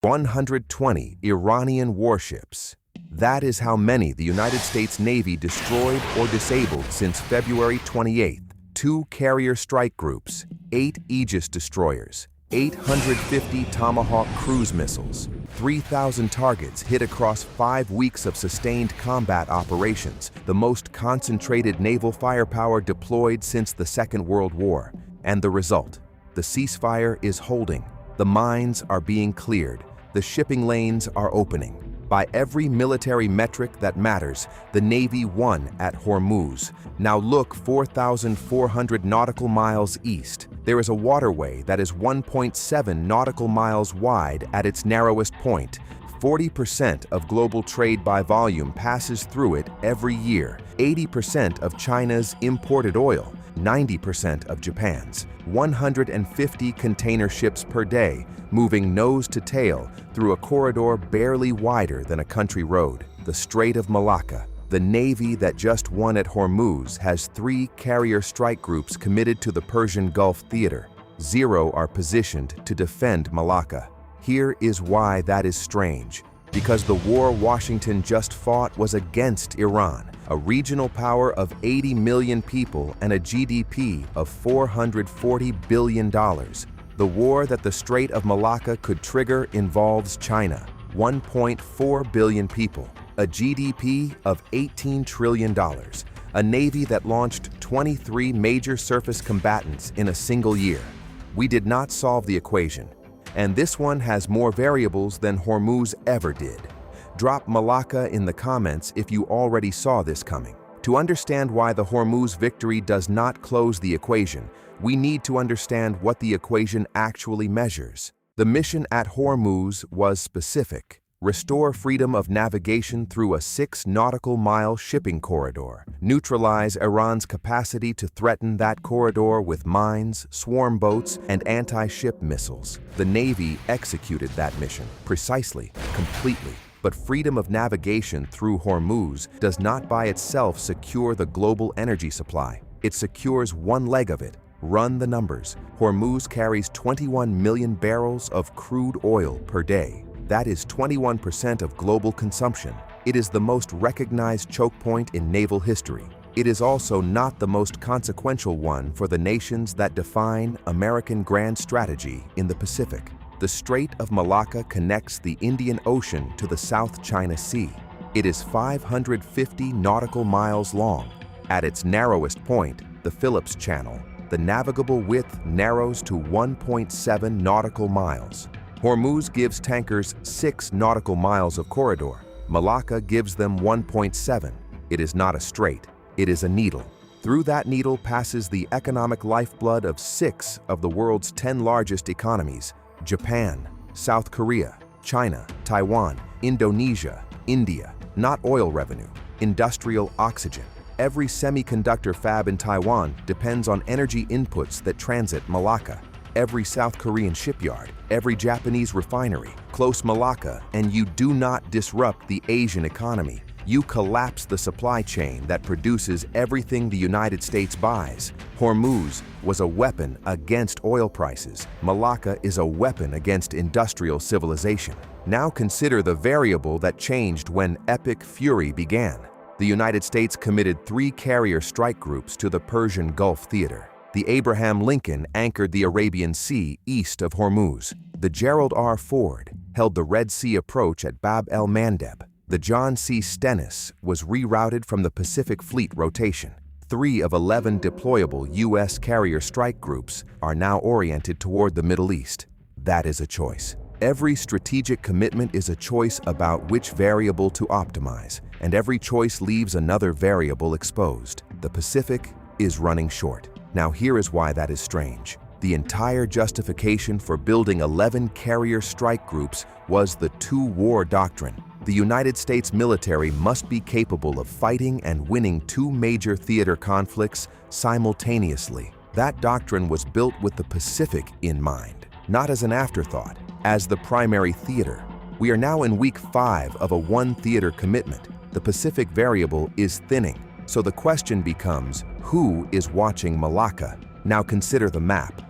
120 Iranian warships. That is how many the United States Navy destroyed or disabled since February 28th. 2 carrier strike groups, 8 Aegis destroyers, 850 Tomahawk cruise missiles, 3,000 targets hit across 5 weeks of sustained combat operations, the most concentrated naval firepower deployed since the Second World War. And the result? The ceasefire is holding. The mines are being cleared. The shipping lanes are opening. By every military metric that matters, the Navy won at Hormuz. Now look 4,400 nautical miles east. There is a waterway that is 1.7 nautical miles wide at its narrowest point. 40% of global trade by volume passes through it every year. 80% of China's imported oil, 90% of Japan's, 150 container ships per day, moving nose to tail through a corridor barely wider than a country road. The Strait of Malacca. The Navy that just won at Hormuz has 3 carrier strike groups committed to the Persian Gulf theater. 0 are positioned to defend Malacca. Here is why that is strange. Because the war Washington just fought was against Iran, a regional power of 80 million people and a GDP of $440 billion. The war that the Strait of Malacca could trigger involves China, 1.4 billion people, a GDP of $18 trillion, a Navy that launched 23 major surface combatants in a single year. We did not solve the equation. And this one has more variables than Hormuz ever did. Drop Malacca in the comments if you already saw this coming. To understand why the Hormuz victory does not close the equation, we need to understand what the equation actually measures. The mission at Hormuz was specific. Restore freedom of navigation through a 6 nautical mile shipping corridor. Neutralize Iran's capacity to threaten that corridor with mines, swarm boats, and anti-ship missiles. The Navy executed that mission precisely, completely. But freedom of navigation through Hormuz does not by itself secure the global energy supply. It secures one leg of it. Run the numbers. Hormuz carries 21 million barrels of crude oil per day. That is 21% of global consumption. It is the most recognized choke point in naval history. It is also not the most consequential one for the nations that define American grand strategy in the Pacific. The Strait of Malacca connects the Indian Ocean to the South China Sea. It is 550 nautical miles long. At its narrowest point, the Phillips Channel, the navigable width narrows to 1.7 nautical miles. Hormuz gives tankers 6 nautical miles of corridor. Malacca gives them 1.7. It is not a strait, it is a needle. Through that needle passes the economic lifeblood of 6 of the world's 10 largest economies: Japan, South Korea, China, Taiwan, Indonesia, India. Not oil revenue, industrial oxygen. Every semiconductor fab in Taiwan depends on energy inputs that transit Malacca. Every South Korean shipyard, every Japanese refinery, close Malacca, and you do not disrupt the Asian economy. You collapse the supply chain that produces everything the United States buys. Hormuz was a weapon against oil prices. Malacca is a weapon against industrial civilization. Now consider the variable that changed when epic fury began. The United States committed 3 carrier strike groups to the Persian Gulf theater. The Abraham Lincoln anchored the Arabian Sea east of Hormuz. The Gerald R. Ford held the Red Sea approach at Bab el-Mandeb. The John C. Stennis was rerouted from the Pacific Fleet rotation. 3 of 11 deployable U.S. carrier strike groups are now oriented toward the Middle East. That is a choice. Every strategic commitment is a choice about which variable to optimize, and every choice leaves another variable exposed. The Pacific is running short. Now here is why that is strange. The entire justification for building 11 carrier strike groups was the two-war doctrine. The United States military must be capable of fighting and winning 2 major theater conflicts simultaneously. That doctrine was built with the Pacific in mind, not as an afterthought, as the primary theater. We are now in week 5 of a 1-theater commitment. The Pacific variable is thinning. So the question becomes, who is watching Malacca? Now consider the map.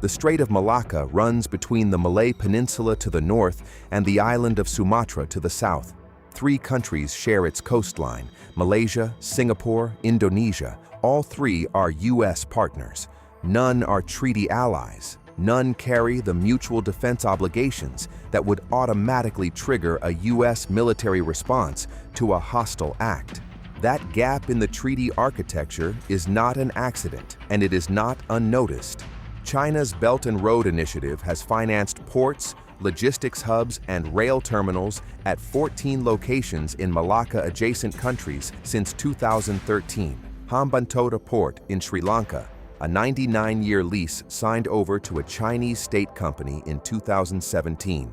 The Strait of Malacca runs between the Malay Peninsula to the north and the island of Sumatra to the south. 3 countries share its coastline: Malaysia, Singapore, Indonesia. All 3 are U.S. partners. None are treaty allies. None carry the mutual defense obligations that would automatically trigger a U.S. military response to a hostile act. That gap in the treaty architecture is not an accident, and it is not unnoticed. China's Belt and Road Initiative has financed ports, logistics hubs, and rail terminals at 14 locations in Malacca-adjacent countries since 2013. Hambantota Port in Sri Lanka, a 99-year lease signed over to a Chinese state company in 2017.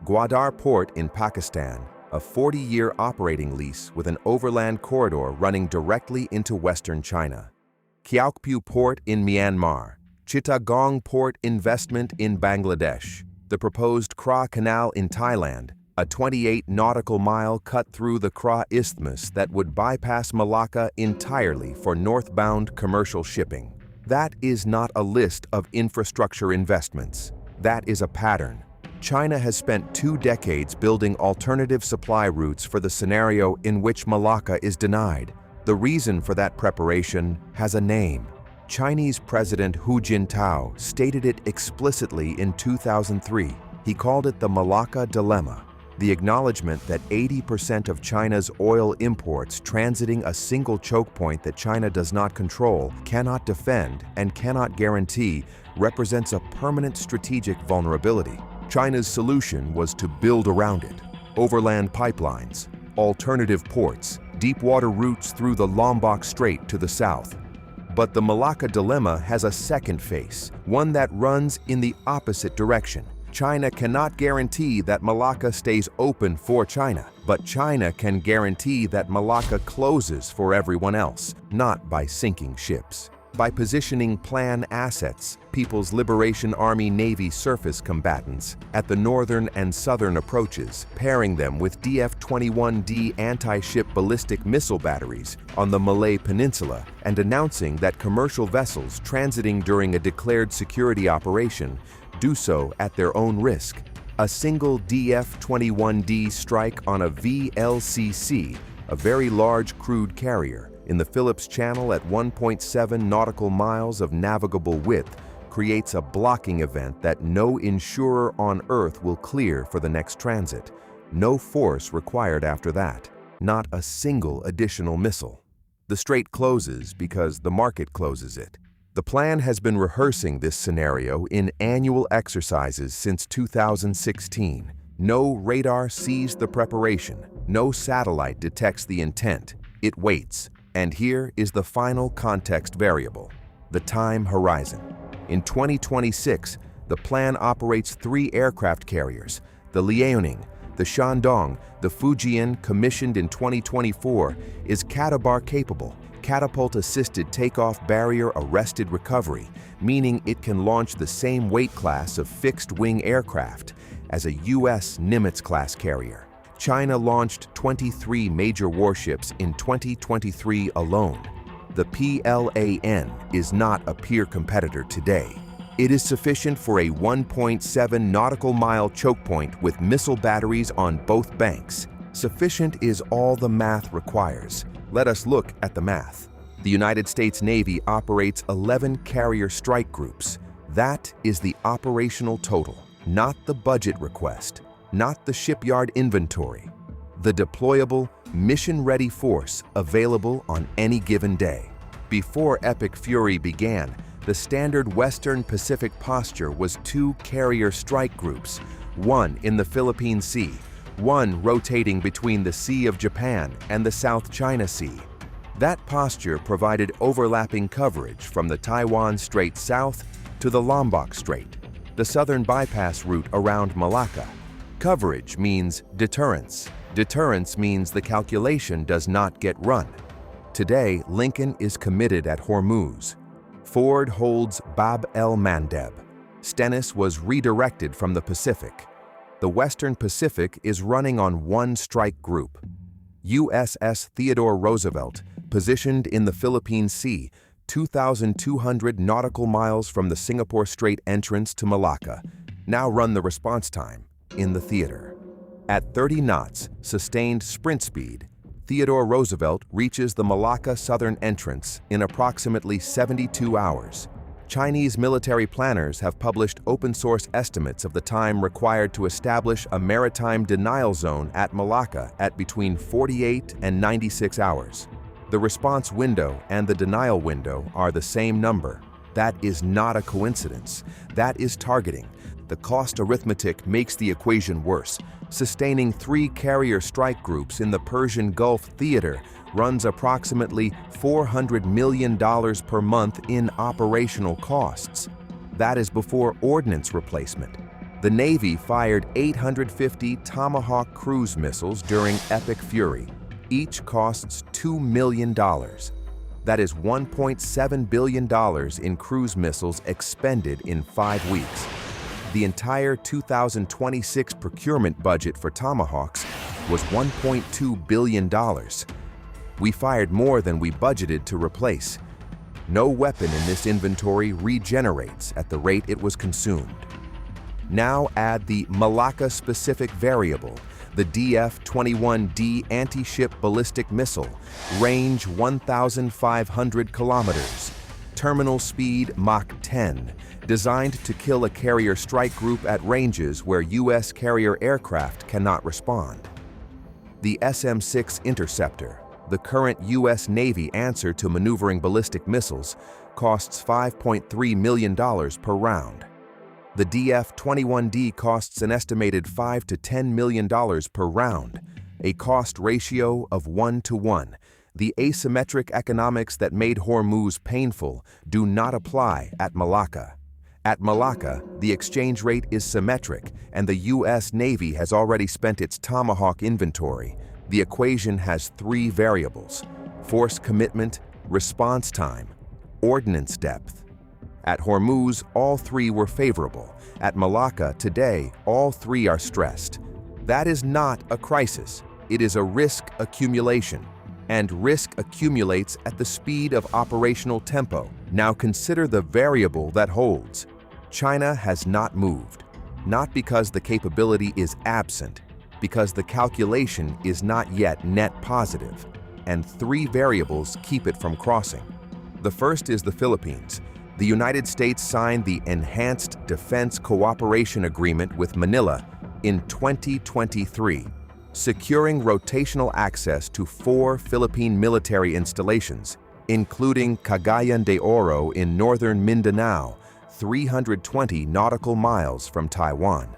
Gwadar Port in Pakistan, a 40-year operating lease with an overland corridor running directly into western China. Kyaukphyu Port in Myanmar, Chittagong Port investment in Bangladesh, the proposed Kra Canal in Thailand, a 28 nautical mile cut through the Kra Isthmus that would bypass Malacca entirely for northbound commercial shipping. That is not a list of infrastructure investments. That is a pattern. China has spent 2 decades building alternative supply routes for the scenario in which Malacca is denied. The reason for that preparation has a name. Chinese President Hu Jintao stated it explicitly in 2003. He called it the Malacca Dilemma, the acknowledgement that 80% of China's oil imports transiting a single choke point that China does not control, cannot defend, and cannot guarantee represents a permanent strategic vulnerability. China's solution was to build around it: overland pipelines, alternative ports, deep water routes through the Lombok Strait to the south. But the Malacca Dilemma has a second face, one that runs in the opposite direction. China cannot guarantee that Malacca stays open for China, but China can guarantee that Malacca closes for everyone else, not by sinking ships. By positioning plan assets, People's Liberation Army Navy surface combatants, at the northern and southern approaches, pairing them with DF-21D anti-ship ballistic missile batteries on the Malay Peninsula, and announcing that commercial vessels transiting during a declared security operation do so at their own risk. A single DF-21D strike on a VLCC, a very large crude carrier, in the Phillips Channel at 1.7 nautical miles of navigable width creates a blocking event that no insurer on Earth will clear for the next transit. No force required after that. Not a single additional missile. The strait closes because the market closes it. The plan has been rehearsing this scenario in annual exercises since 2016. No radar sees the preparation. No satellite detects the intent. It waits. And here is the final context variable: the time horizon. In 2026, the plan operates 3 aircraft carriers: the Liaoning, the Shandong, the Fujian, commissioned in 2024, is catabar capable, catapult-assisted takeoff barrier-arrested recovery, meaning it can launch the same weight class of fixed-wing aircraft as a U.S. Nimitz-class carrier. China launched 23 major warships in 2023 alone. The PLAN is not a peer competitor today. It is sufficient for a 1.7 nautical mile choke point with missile batteries on both banks. Sufficient is all the math requires. Let us look at the math. The United States Navy operates 11 carrier strike groups. That is the operational total, not the budget request, not the shipyard inventory. The deployable, mission-ready force available on any given day. Before Epic Fury began, the standard Western Pacific posture was 2 carrier strike groups, one in the Philippine Sea, one rotating between the Sea of Japan and the South China Sea. That posture provided overlapping coverage from the Taiwan Strait south to the Lombok Strait, the southern bypass route around Malacca. Coverage means deterrence. Deterrence means the calculation does not get run. Today, Lincoln is committed at Hormuz. Ford holds Bab el-Mandeb. Stennis was redirected from the Pacific. The Western Pacific is running on one strike group. USS Theodore Roosevelt, positioned in the Philippine Sea, 2,200 nautical miles from the Singapore Strait entrance to Malacca. Now run the response time in the theater. At 30 knots, sustained sprint speed, Theodore Roosevelt reaches the Malacca southern entrance in approximately 72 hours. Chinese military planners have published open-source estimates of the time required to establish a maritime denial zone at Malacca at between 48 and 96 hours. The response window and the denial window are the same number. That is not a coincidence. That is targeting. The cost arithmetic makes the equation worse. Sustaining 3 carrier strike groups in the Persian Gulf theater runs approximately $400 million per month in operational costs. That is before ordnance replacement. The Navy fired 850 Tomahawk cruise missiles during Epic Fury. Each costs $2 million. That is $1.7 billion in cruise missiles expended in 5 weeks. The entire 2026 procurement budget for Tomahawks was $1.2 billion. We fired more than we budgeted to replace. No weapon in this inventory regenerates at the rate it was consumed. Now add the Malacca-specific variable, the DF-21D anti-ship ballistic missile, range 1,500 kilometers, terminal speed Mach 10, designed to kill a carrier strike group at ranges where U.S. carrier aircraft cannot respond. The SM-6 Interceptor, the current U.S. Navy answer to maneuvering ballistic missiles, costs $5.3 million per round. The DF-21D costs an estimated $5 to $10 million per round, a cost ratio of 1:1. The asymmetric economics that made Hormuz painful do not apply at Malacca. At Malacca, the exchange rate is symmetric, and the U.S. Navy has already spent its Tomahawk inventory. The equation has 3 variables: force commitment, response time, ordnance depth. At Hormuz, all 3 were favorable. At Malacca, today, all 3 are stressed. That is not a crisis. It is a risk accumulation. And risk accumulates at the speed of operational tempo. Now consider the variable that holds. China has not moved, not because the capability is absent, because the calculation is not yet net positive, and 3 variables keep it from crossing. The first is the Philippines. The United States signed the Enhanced Defense Cooperation Agreement with Manila in 2023, securing rotational access to 4 Philippine military installations, including Cagayan de Oro in northern Mindanao, 320 nautical miles from Taiwan.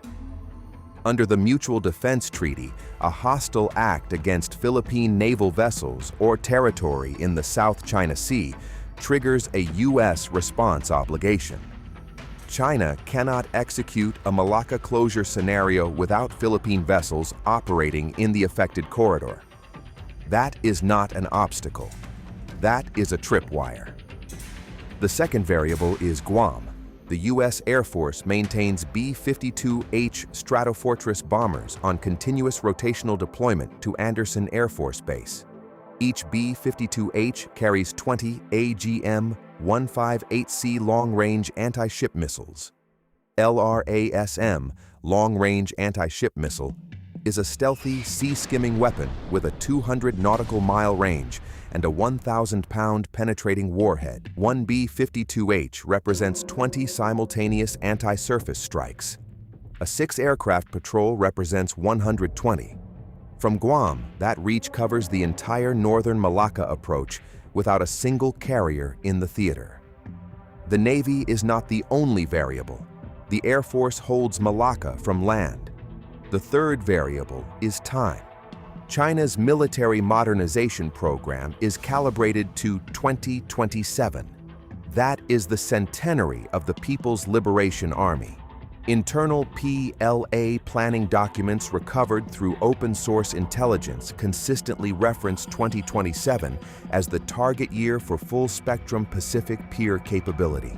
Under the Mutual Defense Treaty, a hostile act against Philippine naval vessels or territory in the South China Sea triggers a U.S. response obligation. China cannot execute a Malacca closure scenario without Philippine vessels operating in the affected corridor. That is not an obstacle. That is a tripwire. The second variable is Guam. The U.S. Air Force maintains B-52H Stratofortress bombers on continuous rotational deployment to Andersen Air Force Base. Each B-52H carries 20 AGM-158C long-range anti-ship missiles. LRASM, long-range anti-ship missile, is a stealthy, sea-skimming weapon with a 200 nautical mile range and a 1,000-pound penetrating warhead. One B-52H represents 20 simultaneous anti-surface strikes. A 6-aircraft patrol represents 120. From Guam, that reach covers the entire northern Malacca approach without a single carrier in the theater. The Navy is not the only variable. The Air Force holds Malacca from land. The third variable is time. China's military modernization program is calibrated to 2027. That is the centenary of the People's Liberation Army. Internal PLA planning documents recovered through open-source intelligence consistently reference 2027 as the target year for full-spectrum Pacific peer capability.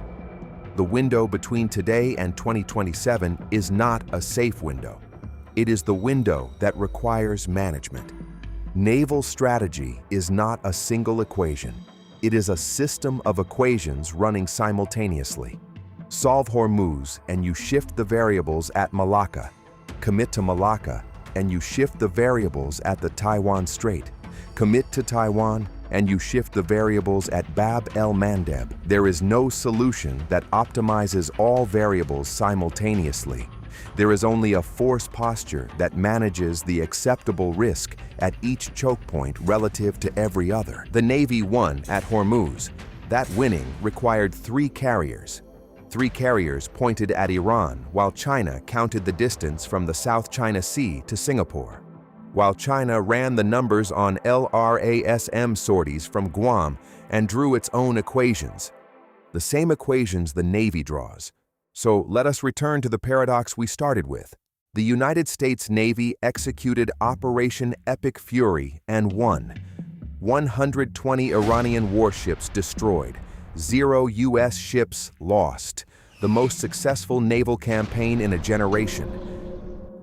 The window between today and 2027 is not a safe window. It is the window that requires management. Naval strategy is not a single equation. It is a system of equations running simultaneously. Solve Hormuz and you shift the variables at Malacca. Commit to Malacca and you shift the variables at the Taiwan Strait. Commit to Taiwan and you shift the variables at Bab el-Mandeb. There is no solution that optimizes all variables simultaneously. There is only a force posture that manages the acceptable risk at each choke point relative to every other. The Navy won at Hormuz. That winning required 3 carriers. 3 carriers pointed at Iran while China counted the distance from the South China Sea to Singapore. While China ran the numbers on LRASM sorties from Guam and drew its own equations. The same equations the Navy draws. So let us return to the paradox we started with. The United States Navy executed Operation Epic Fury and won. 120 Iranian warships destroyed, 0 U.S. ships lost, the most successful naval campaign in a generation.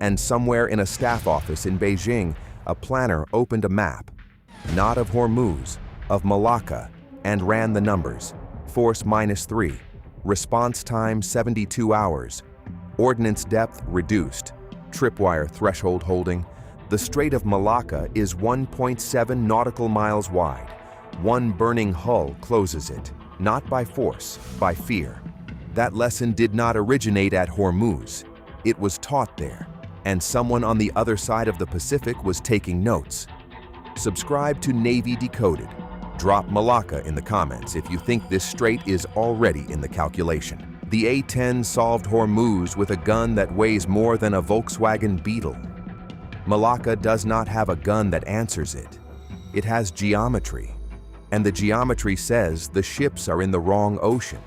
And somewhere in a staff office in Beijing, a planner opened a map, not of Hormuz, of Malacca, and ran the numbers. Force -3, response time 72 hours, ordnance depth reduced, tripwire threshold holding. The Strait of Malacca is 1.7 nautical miles wide. One burning hull closes it, not by force, by fear. That lesson did not originate at Hormuz. It was taught there, and someone on the other side of the Pacific was taking notes. Subscribe to Navy Decoded. Drop Malacca in the comments if you think this strait is already in the calculation. The A-10 solved Hormuz with a gun that weighs more than a Volkswagen Beetle. Malacca does not have a gun that answers it. It has geometry, and the geometry says the ships are in the wrong ocean.